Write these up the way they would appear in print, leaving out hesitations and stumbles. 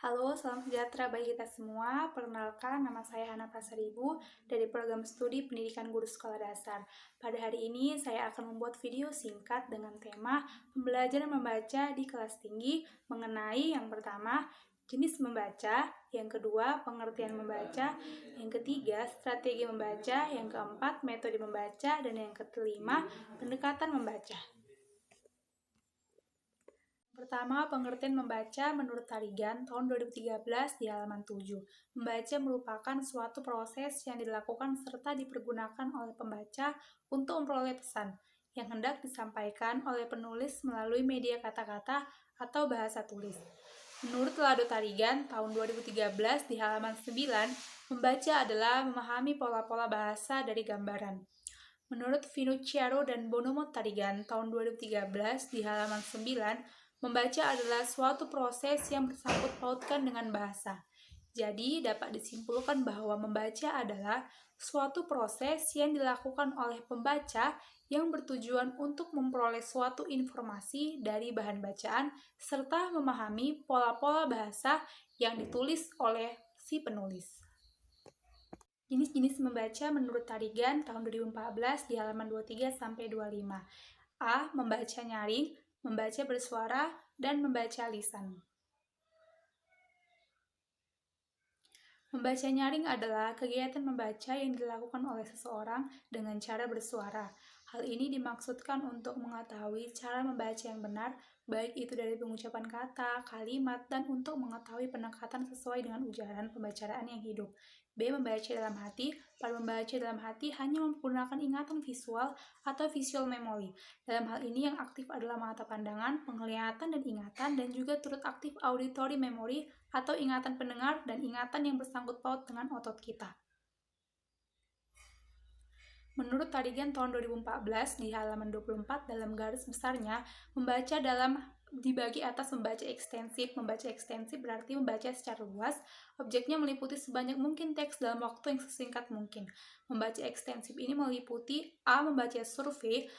Halo, salam sejahtera bagi kita semua. Perkenalkan, nama saya Hana Prasaribu dari program studi Pendidikan Guru Sekolah Dasar. Pada hari ini, saya akan membuat video singkat dengan tema pembelajaran membaca di kelas tinggi mengenai yang pertama, jenis membaca, yang kedua, pengertian membaca, yang ketiga, strategi membaca, yang keempat, metode membaca, dan yang kelima, pendekatan membaca. Pertama, pengertian membaca menurut Tarigan tahun 2013 di halaman 7. Membaca merupakan suatu proses yang dilakukan serta dipergunakan oleh pembaca untuk memperoleh pesan yang hendak disampaikan oleh penulis melalui media kata-kata atau bahasa tulis. Menurut Lado Tarigan tahun 2013 di halaman 9, membaca adalah memahami pola-pola bahasa dari gambaran. Menurut Finucciaro dan Bonomo Tarigan tahun 2013 di halaman 9, membaca adalah suatu proses yang bersangkut pautkan dengan bahasa. Jadi, dapat disimpulkan bahwa membaca adalah suatu proses yang dilakukan oleh pembaca yang bertujuan untuk memperoleh suatu informasi dari bahan bacaan serta memahami pola-pola bahasa yang ditulis oleh si penulis. Jenis-jenis membaca menurut Tarigan tahun 2014 di halaman 23-25. A. Membaca nyaring, membaca bersuara, dan membaca lisan. Membaca nyaring adalah kegiatan membaca yang dilakukan oleh seseorang dengan cara bersuara. Hal ini dimaksudkan untuk mengetahui cara membaca yang benar, baik itu dari pengucapan kata, kalimat, dan untuk mengetahui penekatan sesuai dengan ujaran pembicaraan yang hidup. B. Membaca dalam hati. Pada membaca dalam hati hanya menggunakan ingatan visual atau visual memory. Dalam hal ini yang aktif adalah mata pandangan, penglihatan, dan ingatan, dan juga turut aktif auditory memory atau ingatan pendengar dan ingatan yang bersangkut paut dengan otot kita. Menurut Tarigan tahun 2014 di halaman 24 dalam garis besarnya, membaca dalam dibagi atas membaca ekstensif. Membaca ekstensif berarti membaca secara luas, objeknya meliputi sebanyak mungkin teks dalam waktu yang sesingkat mungkin. Membaca ekstensif ini meliputi A. Membaca survei.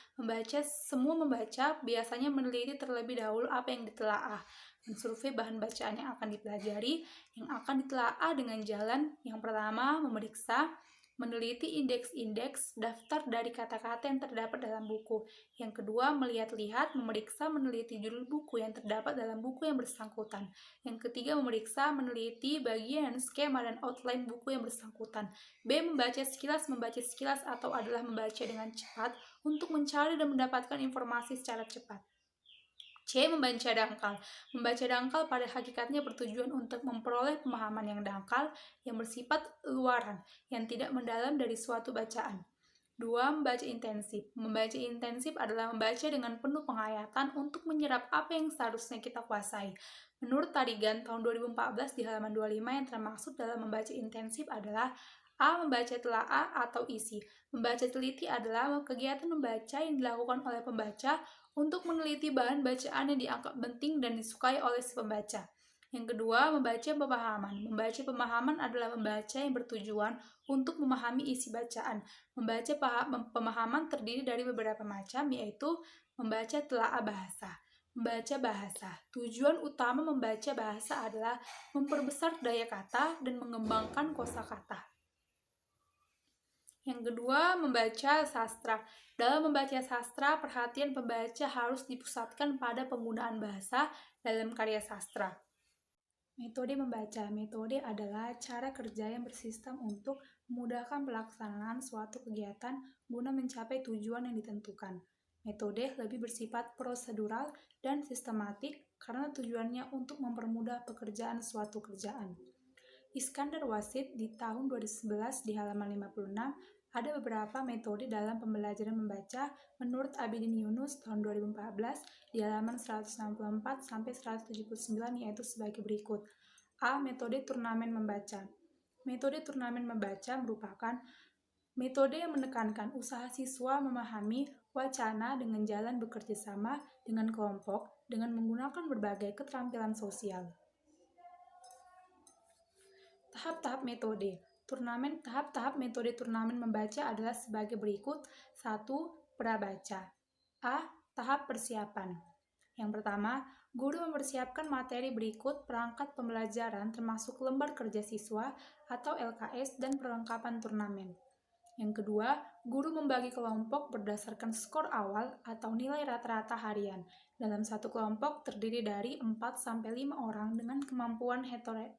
Semua membaca biasanya meneliti terlebih dahulu apa yang ditelaah. Mensurvei bahan bacaan yang akan dipelajari, yang akan ditelaah dengan jalan yang pertama, memeriksa, meneliti indeks-indeks daftar dari kata-kata yang terdapat dalam buku. Yang kedua, melihat-lihat, memeriksa, meneliti judul buku yang terdapat dalam buku yang bersangkutan. Yang ketiga, memeriksa, meneliti bagian, skema, dan outline buku yang bersangkutan. B. Membaca sekilas atau adalah membaca dengan cepat untuk mencari dan mendapatkan informasi secara cepat. C. Membaca dangkal. Membaca dangkal pada hakikatnya bertujuan untuk memperoleh pemahaman yang dangkal, yang bersifat luaran, yang tidak mendalam dari suatu bacaan. 2. Membaca intensif. Membaca intensif adalah membaca dengan penuh penghayatan untuk menyerap apa yang seharusnya kita kuasai. Menurut Tarigan tahun 2014 di halaman 25 yang termaksud dalam membaca intensif adalah A. Membaca telaah atau isi. Membaca teliti adalah kegiatan membaca yang dilakukan oleh pembaca untuk meneliti bahan bacaan yang dianggap penting dan disukai oleh si pembaca. Yang kedua, membaca pemahaman. Membaca pemahaman adalah membaca yang bertujuan untuk memahami isi bacaan. Membaca pemahaman terdiri dari beberapa macam, yaitu membaca telaah bahasa. Membaca bahasa. Tujuan utama membaca bahasa adalah memperbesar daya kata dan mengembangkan kosakata. Yang kedua, membaca sastra. Dalam membaca sastra, perhatian pembaca harus dipusatkan pada penggunaan bahasa dalam karya sastra. Metode membaca. Metode adalah cara kerja yang bersistem untuk memudahkan pelaksanaan suatu kegiatan guna mencapai tujuan yang ditentukan. Metode lebih bersifat prosedural dan sistematik karena tujuannya untuk mempermudah pekerjaan suatu kerjaan. Iskandar Wasid di tahun 2011 di halaman 56 ada beberapa metode dalam pembelajaran membaca menurut Abidin Yunus tahun 2014 di halaman 164-179 yaitu sebagai berikut. A. Metode turnamen membaca. Metode turnamen membaca merupakan metode yang menekankan usaha siswa memahami wacana dengan jalan bekerja sama dengan kelompok dengan menggunakan berbagai keterampilan sosial. Tahap-tahap metode tahap-tahap metode turnamen membaca adalah sebagai berikut. 1. Prabaca. A. Tahap persiapan. Yang pertama, Guru mempersiapkan materi berikut perangkat pembelajaran termasuk lembar kerja siswa atau LKS dan perlengkapan turnamen. Yang kedua, guru membagi kelompok berdasarkan skor awal atau nilai rata-rata harian. Dalam satu kelompok terdiri dari 4-5 orang dengan kemampuan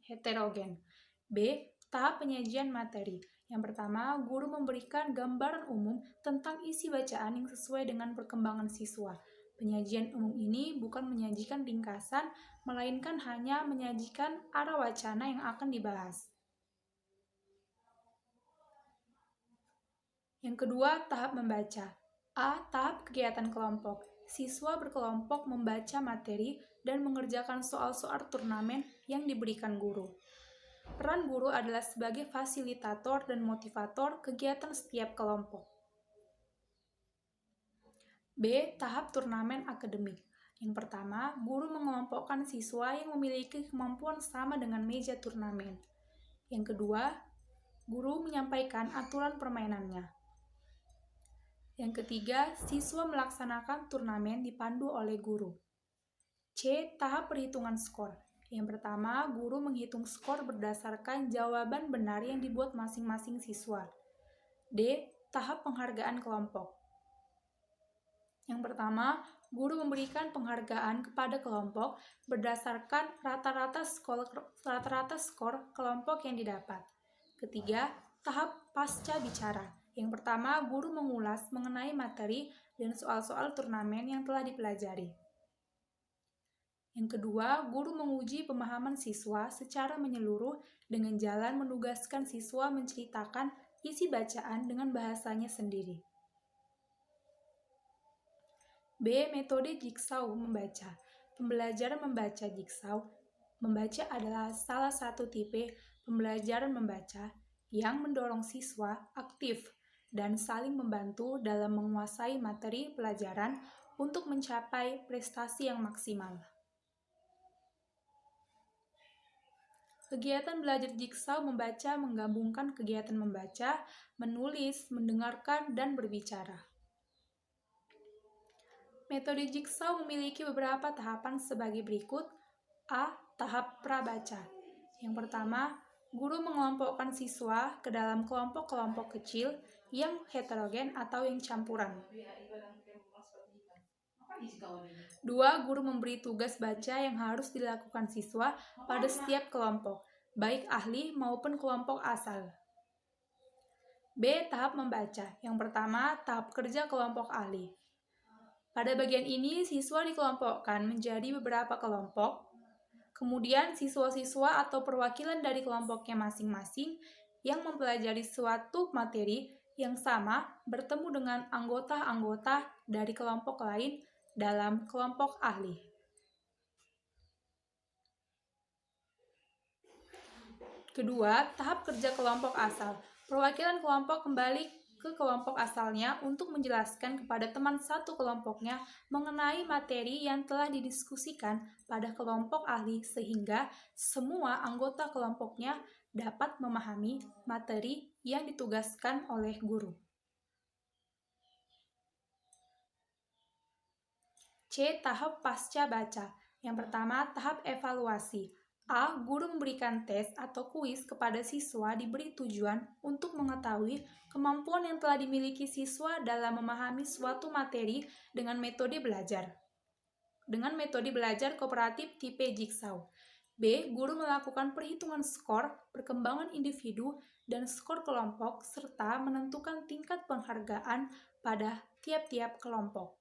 heterogen. B. Tahap penyajian materi. Yang pertama, guru memberikan gambaran umum tentang isi bacaan yang sesuai dengan perkembangan siswa. Penyajian umum ini bukan menyajikan ringkasan, melainkan hanya menyajikan arah wacana yang akan dibahas. Yang kedua, tahap membaca. A. Tahap kegiatan kelompok. Siswa berkelompok membaca materi dan mengerjakan soal-soal turnamen yang diberikan guru. Peran guru adalah sebagai fasilitator dan motivator kegiatan setiap kelompok. B. Tahap turnamen akademik. Yang pertama, guru mengelompokkan siswa yang memiliki kemampuan sama dengan meja turnamen. Yang kedua, guru menyampaikan aturan permainannya. Yang ketiga, siswa melaksanakan turnamen dipandu oleh guru. C. Tahap perhitungan skor. Yang pertama, guru menghitung skor berdasarkan jawaban benar yang dibuat masing-masing siswa. D. Tahap penghargaan kelompok. Yang pertama, guru memberikan penghargaan kepada kelompok berdasarkan rata-rata skor kelompok yang didapat. Ketiga, tahap pasca bicara. Yang pertama, guru mengulas mengenai materi dan soal-soal turnamen yang telah dipelajari. Yang kedua, guru menguji pemahaman siswa secara menyeluruh dengan jalan menugaskan siswa menceritakan isi bacaan dengan bahasanya sendiri. B. Metode jigsaw membaca. Pembelajaran membaca jigsaw. Membaca adalah salah satu tipe pembelajaran membaca yang mendorong siswa aktif dan saling membantu dalam menguasai materi pelajaran untuk mencapai prestasi yang maksimal. Kegiatan belajar jigsaw membaca menggabungkan kegiatan membaca, menulis, mendengarkan, dan berbicara. Metode jigsaw memiliki beberapa tahapan sebagai berikut. A. Tahap prabaca. Yang pertama, guru mengelompokkan siswa ke dalam kelompok-kelompok kecil yang heterogen atau yang campuran. 2. Guru memberi tugas baca yang harus dilakukan siswa pada setiap kelompok, baik ahli maupun kelompok asal. B. Tahap membaca. Yang pertama, tahap kerja kelompok ahli. Pada bagian ini, siswa dikelompokkan menjadi beberapa kelompok. Kemudian, siswa-siswa atau perwakilan dari kelompoknya masing-masing yang mempelajari suatu materi yang sama bertemu dengan anggota-anggota dari kelompok lain dalam kelompok ahli. Kedua, tahap kerja kelompok asal. Perwakilan kelompok kembali ke kelompok asalnya untuk menjelaskan kepada teman satu kelompoknya mengenai materi yang telah didiskusikan pada kelompok ahli sehingga semua anggota kelompoknya dapat memahami materi yang ditugaskan oleh guru. C. Tahap pasca baca. Yang pertama, tahap evaluasi. A. Guru memberikan tes atau kuis kepada siswa diberi tujuan untuk mengetahui kemampuan yang telah dimiliki siswa dalam memahami suatu materi dengan metode belajar. Dengan metode belajar kooperatif tipe jigsaw. B. Guru melakukan perhitungan skor, perkembangan individu, dan skor kelompok, serta menentukan tingkat penghargaan pada tiap-tiap kelompok.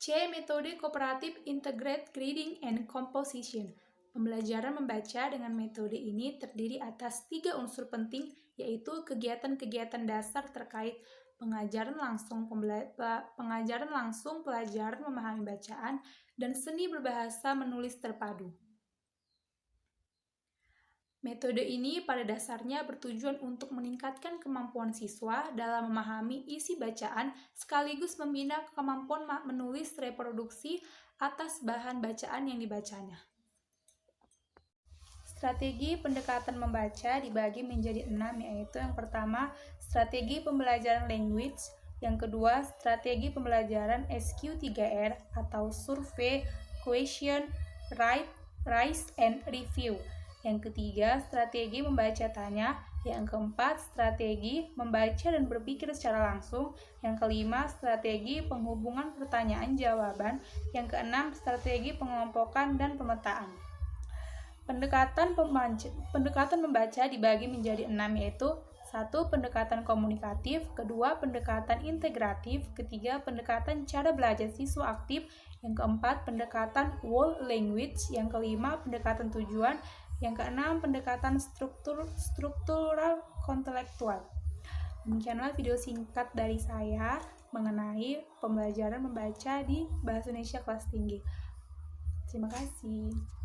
C. Metode kooperatif integrated reading and composition. Pembelajaran membaca dengan metode ini terdiri atas 3 unsur penting, yaitu kegiatan-kegiatan dasar terkait pengajaran langsung, pelajaran memahami bacaan, dan seni berbahasa menulis terpadu. Metode ini pada dasarnya bertujuan untuk meningkatkan kemampuan siswa dalam memahami isi bacaan sekaligus membina kemampuan menulis reproduksi atas bahan bacaan yang dibacanya. Strategi pendekatan membaca dibagi menjadi 6, yaitu yang pertama, strategi pembelajaran language, Yang kedua, strategi pembelajaran SQ3R atau Survey, Question, Write, Rise, and Review. Yang ketiga, strategi membaca tanya. Yang keempat, strategi membaca dan berpikir secara langsung. Yang kelima, strategi penghubungan pertanyaan-jawaban. Yang keenam, strategi pengelompokan dan pemetaan. Pendekatan membaca dibagi menjadi 6, yaitu 1. Pendekatan komunikatif, kedua pendekatan integratif, ketiga pendekatan cara belajar siswa aktif, yang keempat pendekatan world language, yang kelima pendekatan tujuan, yang keenam pendekatan struktural kontelektual. Demikianlah video singkat dari saya mengenai pembelajaran membaca di Bahasa Indonesia kelas tinggi. Terima kasih.